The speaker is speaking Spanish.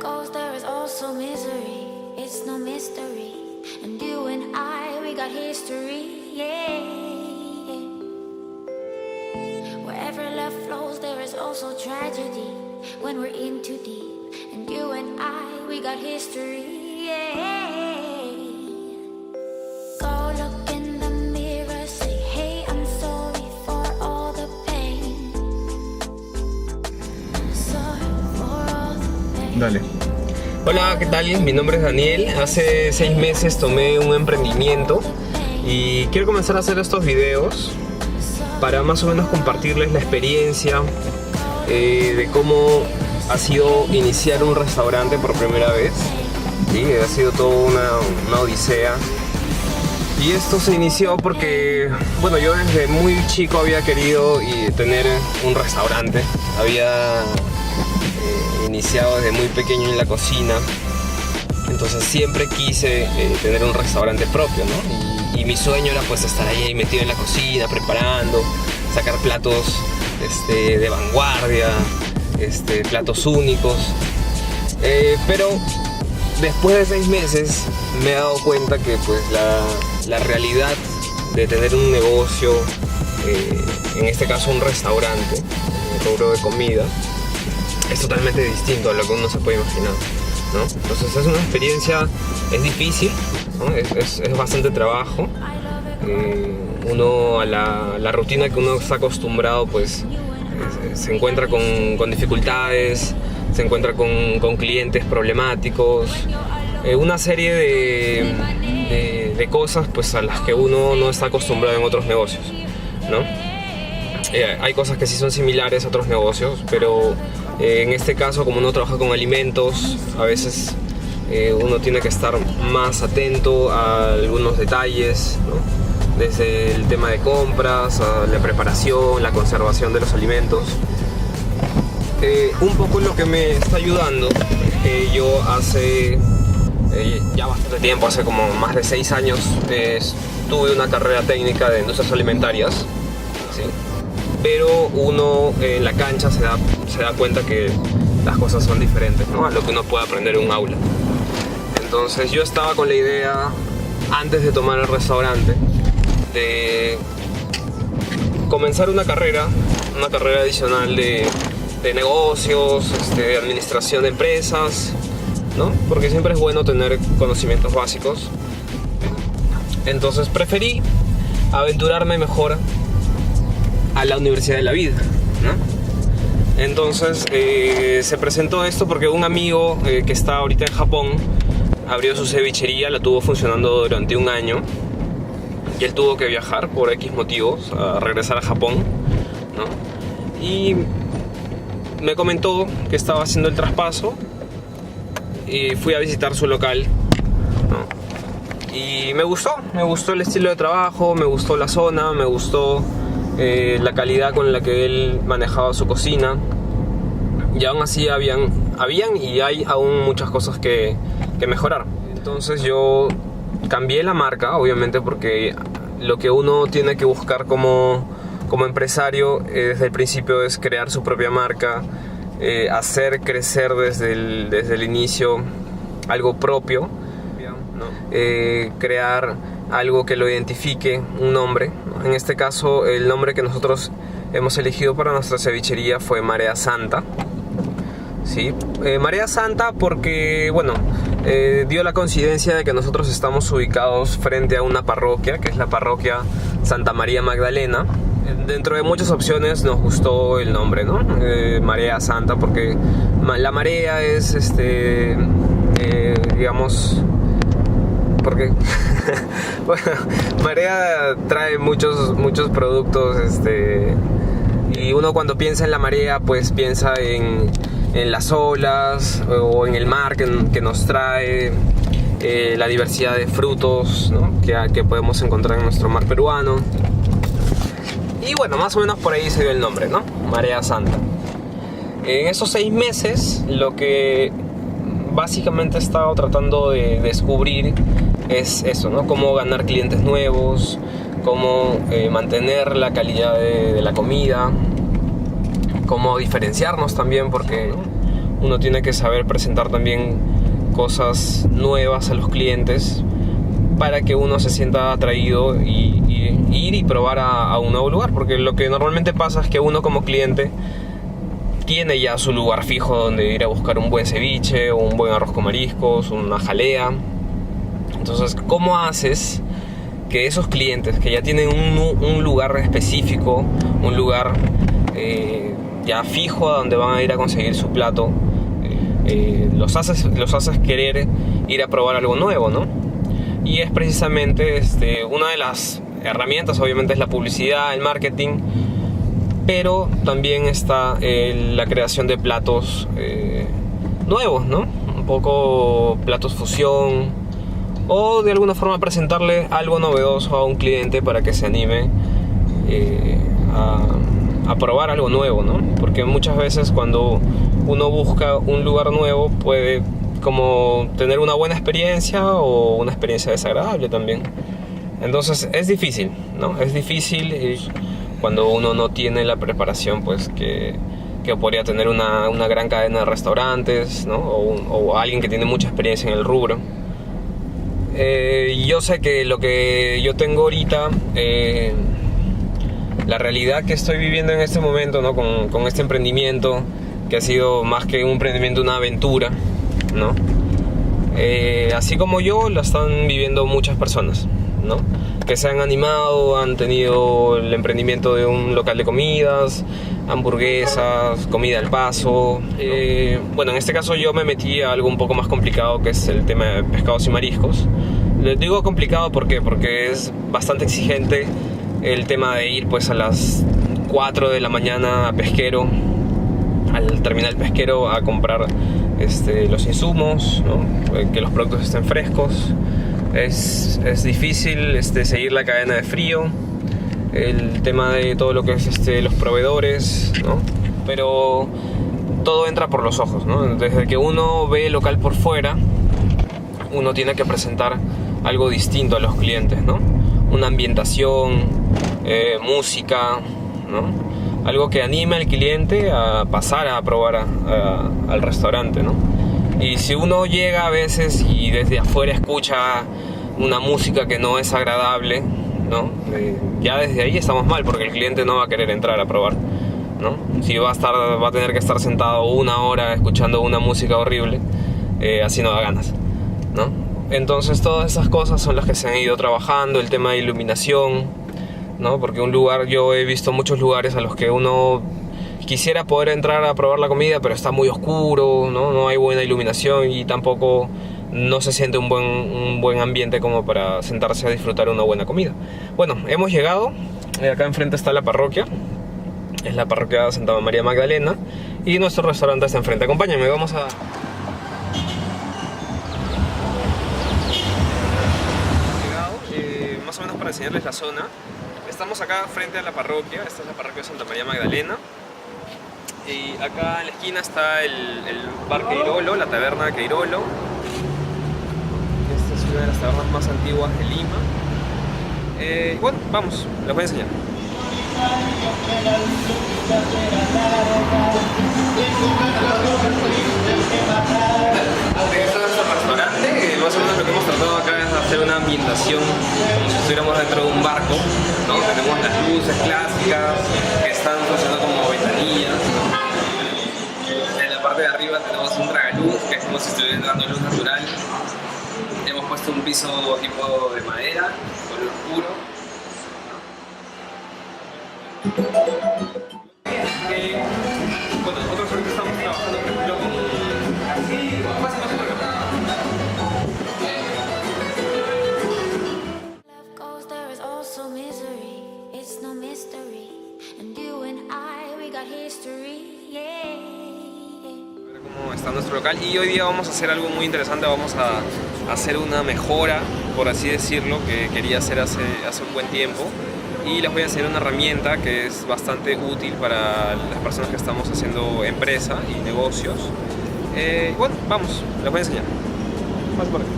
goes, there is also misery. It's no mystery. And you and I, we got history, yeah. Wherever love flows, there is also tragedy. When we're in too deep. And you and I, we got history, yeah. Go look in the mirror, say, hey, I'm sorry for all the pain. Sorry for all the pain. Dale. Hola, ¿qué tal? Mi nombre es Daniel. Hace 6 meses tomé un emprendimiento y quiero comenzar a hacer estos videos para más o menos compartirles la experiencia de cómo ha sido iniciar un restaurante por primera vez. ¿Sí? Ha sido toda una odisea. Y esto se inició porque, bueno, yo desde muy chico había querido tener un restaurante. Había iniciado desde muy pequeño en la cocina. Entonces siempre quise tener un restaurante propio, ¿no? Y mi sueño era pues estar ahí metido en la cocina, preparando, sacar platos de vanguardia, platos únicos. Pero después de 6 meses me he dado cuenta que pues la realidad de tener un negocio, en este caso un restaurante, un rubro de comida, es totalmente distinto a lo que uno se puede imaginar, ¿no? Entonces es una experiencia, es difícil, ¿no? Es bastante trabajo. Uno a la rutina que uno está acostumbrado pues se encuentra con dificultades, se encuentra con clientes problemáticos, una serie de cosas pues a las que uno no está acostumbrado en otros negocios, ¿no? Hay cosas que sí son similares a otros negocios, pero en este caso, como uno trabaja con alimentos, a veces uno tiene que estar más atento a algunos detalles, ¿no? Desde el tema de compras, a la preparación, la conservación de los alimentos. Un poco lo que me está ayudando es que yo hace ya bastante tiempo, hace como más de 6 años, tuve una carrera técnica de industrias alimentarias, ¿sí? Pero uno en la cancha se da cuenta que las cosas son diferentes, ¿no? A lo que uno puede aprender en un aula. Entonces yo estaba con la idea, antes de tomar el restaurante, de comenzar una carrera adicional de negocios, de administración de empresas, ¿no? Porque siempre es bueno tener conocimientos básicos. Entonces preferí aventurarme mejor a la universidad de la vida, ¿no? Entonces se presentó esto porque un amigo que está ahorita en Japón abrió su cevichería, la tuvo funcionando durante 1 año y él tuvo que viajar por X motivos a regresar a Japón, ¿no? Y me comentó que estaba haciendo el traspaso y fui a visitar su local, ¿no? Y me gustó el estilo de trabajo, me gustó la zona, me gustó la calidad con la que él manejaba su cocina. Y aún así habían y hay aún muchas cosas que mejorar. Entonces yo cambié la marca, obviamente, porque lo que uno tiene que buscar como empresario desde el principio es crear su propia marca, hacer crecer desde el inicio algo propio, ¿no? Crear algo que lo identifique, un nombre. En este caso, el nombre que nosotros hemos elegido para nuestra cevichería fue Marea Santa. ¿Sí? Marea Santa porque, bueno, dio la coincidencia de que nosotros estamos ubicados frente a una parroquia, que es la parroquia Santa María Magdalena. Dentro de muchas opciones nos gustó el nombre, ¿no? Marea Santa, porque la marea es, digamos, porque bueno, marea trae muchos productos, y uno cuando piensa en la marea pues piensa en las olas o en el mar que nos trae la diversidad de frutos, ¿no? que podemos encontrar en nuestro mar peruano. Y bueno, más o menos por ahí se dio el nombre, ¿no? Marea Santa. En esos 6 meses lo que básicamente he estado tratando de descubrir es eso, ¿no? Cómo ganar clientes nuevos, cómo mantener la calidad de la comida, cómo diferenciarnos también, porque uno tiene que saber presentar también cosas nuevas a los clientes para que uno se sienta atraído y ir y probar a un nuevo lugar, porque lo que normalmente pasa es que uno como cliente tiene ya su lugar fijo donde ir a buscar un buen ceviche o un buen arroz con mariscos, una jalea. Entonces, ¿cómo haces que esos clientes que ya tienen un lugar específico, un lugar ya fijo a donde van a ir a conseguir su plato, los haces querer ir a probar algo nuevo, ¿no? Y es precisamente una de las herramientas, obviamente, es la publicidad, el marketing, pero también está la creación de platos nuevos, ¿no? Un poco platos fusión, o de alguna forma presentarle algo novedoso a un cliente para que se anime a probar algo nuevo, ¿no? Porque muchas veces cuando uno busca un lugar nuevo puede como tener una buena experiencia o una experiencia desagradable también. Entonces es difícil, ¿no? Es difícil cuando uno no tiene la preparación pues que podría tener una gran cadena de restaurantes, ¿no? O alguien que tiene mucha experiencia en el rubro. Yo sé que lo que yo tengo ahorita, la realidad que estoy viviendo en este momento, ¿no? Con este emprendimiento, que ha sido más que un emprendimiento, una aventura, ¿no? Así como yo, la están viviendo muchas personas, ¿no? Que se han animado, han tenido el emprendimiento de un local de comidas, hamburguesas, comida al paso. Bueno, en este caso yo me metí a algo un poco más complicado, que es el tema de pescados y mariscos. Les digo complicado ¿por qué? Porque es bastante exigente el tema de ir pues a las 4 de la mañana a pesquero, al terminal pesquero, a comprar los insumos, ¿no? Que los productos estén frescos. Es difícil seguir la cadena de frío, el tema de todo lo que es los proveedores, ¿no? Pero todo entra por los ojos, ¿no? Desde que uno ve el local por fuera, uno tiene que presentar algo distinto a los clientes, ¿no? Una ambientación, música, ¿no? Algo que anime al cliente a pasar a probar al restaurante, ¿no? Y si uno llega a veces y desde afuera escucha una música que no es agradable, ¿no? Ya desde ahí estamos mal, porque el cliente no va a querer entrar a probar, ¿no? Si va a tener que estar sentado 1 hora escuchando una música horrible, así no da ganas, ¿no? Entonces todas esas cosas son las que se han ido trabajando, el tema de iluminación, ¿no? Porque yo he visto muchos lugares a los que uno quisiera poder entrar a probar la comida, pero está muy oscuro, ¿no? No hay buena iluminación y tampoco no se siente un buen ambiente como para sentarse a disfrutar una buena comida. Bueno, hemos llegado, acá enfrente está la parroquia, es la parroquia de Santa María Magdalena, y nuestro restaurante está enfrente. Acompáñenme, vamos a... Llegado, más o menos para enseñarles la zona. Estamos acá frente a la parroquia, esta es la parroquia de Santa María Magdalena. Y acá en la esquina está el bar Queirolo, la taberna Queirolo. Esta es una de las tabernas más antiguas de Lima. Bueno, vamos, les voy a enseñar. Este es nuestro restaurante. Más o menos lo que hemos tratado acá es hacer una ambientación como si estuviéramos dentro de un barco, ¿no? Tenemos las luces clásicas que están funcionando como ventanillas, ¿no? En la parte de arriba tenemos un tragaluz, que es como si estuviera dando luz natural. Hemos puesto un piso tipo de madera, color oscuro. Bueno, nosotros ahorita estamos trabajando, por ejemplo, con... Pasa por acá. Love goes, there is also misery. It's no mystery. And you and I, we got history. Yeah. Cómo está nuestro local, y hoy día vamos a hacer algo muy interesante. Vamos a hacer una mejora, por así decirlo, que quería hacer hace un buen tiempo, y les voy a enseñar una herramienta que es bastante útil para las personas que estamos haciendo empresa y negocios. Bueno, vamos, les voy a enseñar. Vamos por aquí.